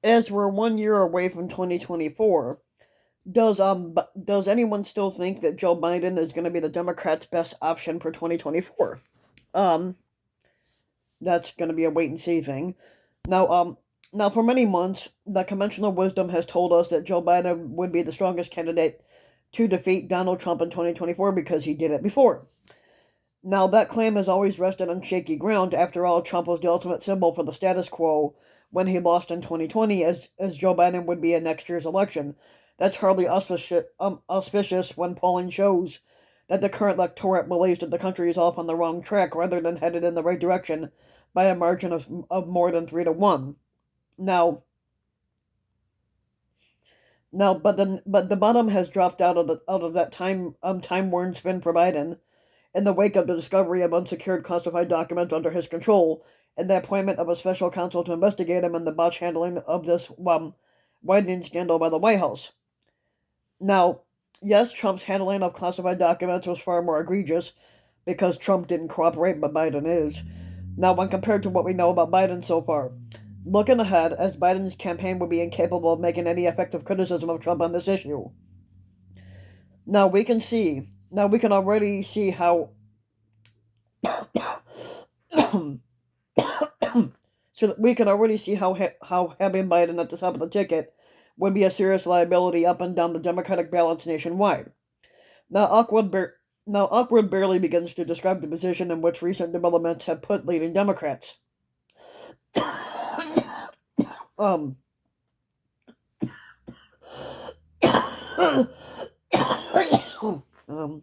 as we're 1 year away from 2024, does anyone still think that Joe Biden is going to be the Democrats' best option for 2024? Um, that's going to be a wait and see thing. Now, now for many months, the conventional wisdom has told us that Joe Biden would be the strongest candidate to defeat Donald Trump in 2024 because he did it before. Now, that claim has always rested on shaky ground. After all, Trump was the ultimate symbol for the status quo when he lost in 2020, as Joe Biden would be in next year's election. That's hardly auspicious when polling shows that the current electorate believes that the country is off on the wrong track rather than headed in the right direction by a margin of more than 3-1. Now, but the bottom has dropped out of that time-worn spin for Biden in the wake of the discovery of unsecured classified documents under his control and the appointment of a special counsel to investigate him and the botch handling of this widening scandal by the White House. Now, yes, Trump's handling of classified documents was far more egregious because Trump didn't cooperate, but Biden is. Now, when compared to what we know about Biden so far, looking ahead, as Biden's campaign would be incapable of making any effective criticism of Trump on this issue. Now we can see. Now we can already see how. So that we can already see how having Biden at the top of the ticket would be a serious liability up and down the Democratic ballots nationwide. Now awkward barely begins to describe the position in which recent developments have put leading Democrats. um. um.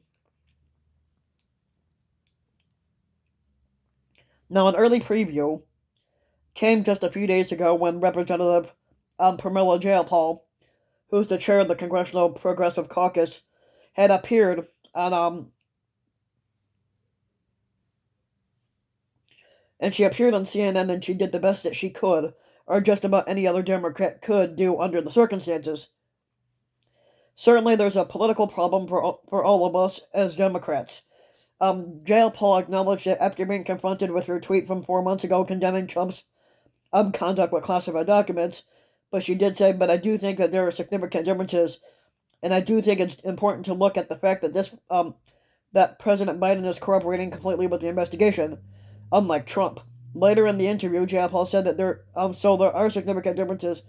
Now, an early preview came just a few days ago when Representative Pramila Jayapal, who's the chair of the Congressional Progressive Caucus, had appeared on and she appeared on CNN and she did the best that she could, or just about any other Democrat could do under the circumstances. Certainly, there's a political problem for all of us as Democrats. Jayapal acknowledged that after being confronted with her tweet from 4 months ago condemning Trump's conduct with classified documents, but she did say, but I do think that there are significant differences, and I do think it's important to look at the fact that that President Biden is cooperating completely with the investigation, unlike Trump. Later in the interview, Jayapal said that there are significant differences.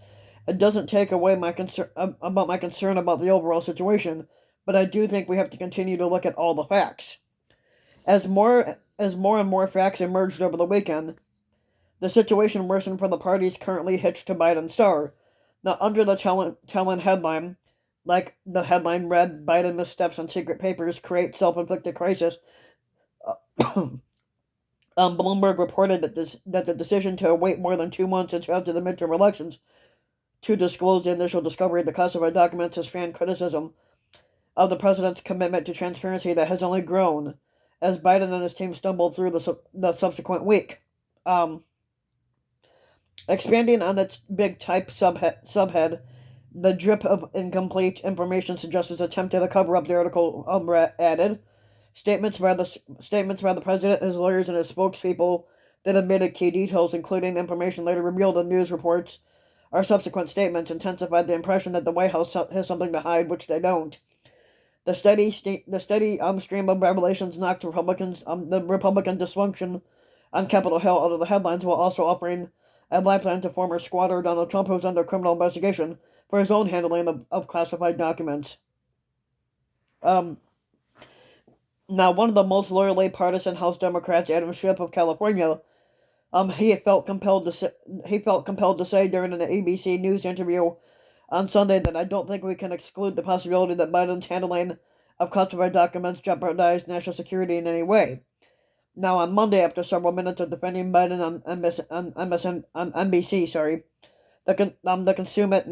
It doesn't take away my concern about the overall situation, but I do think we have to continue to look at all the facts. As more and more facts emerged over the weekend, the situation worsened for the parties currently hitched to Biden's star. Now, under the telling headline, like the headline read, Biden missteps on secret papers create self-inflicted crisis. Bloomberg reported that the decision to wait more than 2 months until after the midterm elections to disclose the initial discovery of the classified documents has fanned criticism of the president's commitment to transparency that has only grown as Biden and his team stumbled through the subsequent week. Expanding on its big type subhead, the drip of incomplete information suggests his attempt to cover up, the article added. Statements by the president, his lawyers, and his spokespeople that admitted key details, including information later revealed in news reports, or subsequent statements, intensified the impression that the White House has something to hide, which they don't. The steady stream of revelations knocked the Republican dysfunction on Capitol Hill out of the headlines, while also offering a lifeline to former squatter Donald Trump, who's under criminal investigation for his own handling of classified documents. Now, one of the most loyally partisan House Democrats, Adam Schiff of California, he felt compelled to say during an ABC News interview on Sunday that I don't think we can exclude the possibility that Biden's handling of classified documents jeopardized national security in any way. Now, on Monday, after several minutes of defending Biden on NBC, the consummate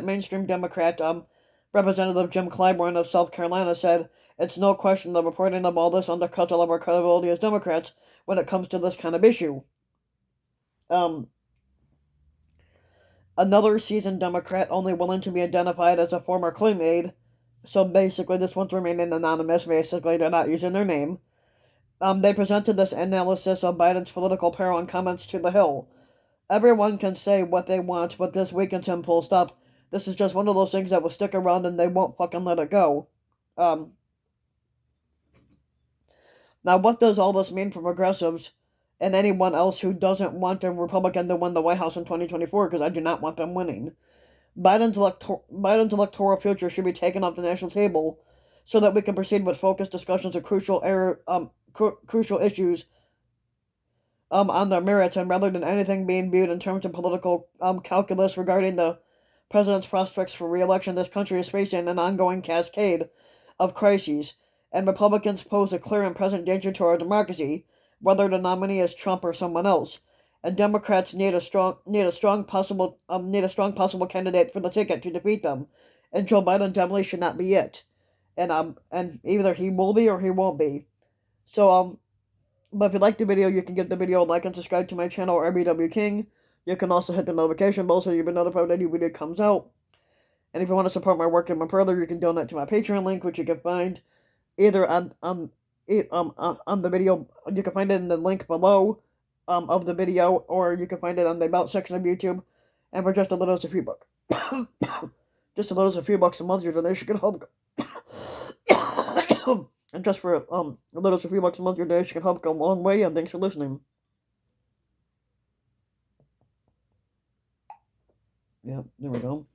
mainstream Democrat, Representative Jim Clyburn of South Carolina said, "It's no question the reporting of all this undercuts all of our credibility as Democrats when it comes to this kind of issue." Another seasoned Democrat, only willing to be identified as a former clean aide, so basically this one's remaining anonymous, basically they're not using their name. They presented this analysis of Biden's political peril and comments to The Hill. everyone can say what they want, but this weakens him, full stop. This is just one of those things that will stick around and they won't fucking let it go. Now, what does all this mean for progressives and anyone else who doesn't want a Republican to win the White House in 2024? Because I do not want them winning. Biden's electoral future should be taken off the national table so that we can proceed with focused discussions of crucial issues on their merits, and rather than anything being viewed in terms of political calculus regarding the president's prospects for re-election, this country is facing an ongoing cascade of crises, and Republicans pose a clear and present danger to our democracy, whether the nominee is Trump or someone else. And Democrats need a strong possible candidate for the ticket to defeat them, and Joe Biden definitely should not be it. And either he will be or he won't be. So but if you like the video, you can give the video a like and subscribe to my channel, RBW King. You can also hit the notification bell so you'll be notified when any video comes out. And if you want to support my work even further, you can donate to my Patreon link, which you can find either on the video. You can find it in the link below of the video, or you can find it on the About section of YouTube. And for just a little as a few bucks, just a little as a few bucks a month, your donation can help. And just for a little as a few bucks a month, your donation can help go a long way. And thanks for listening. Yeah, there we go.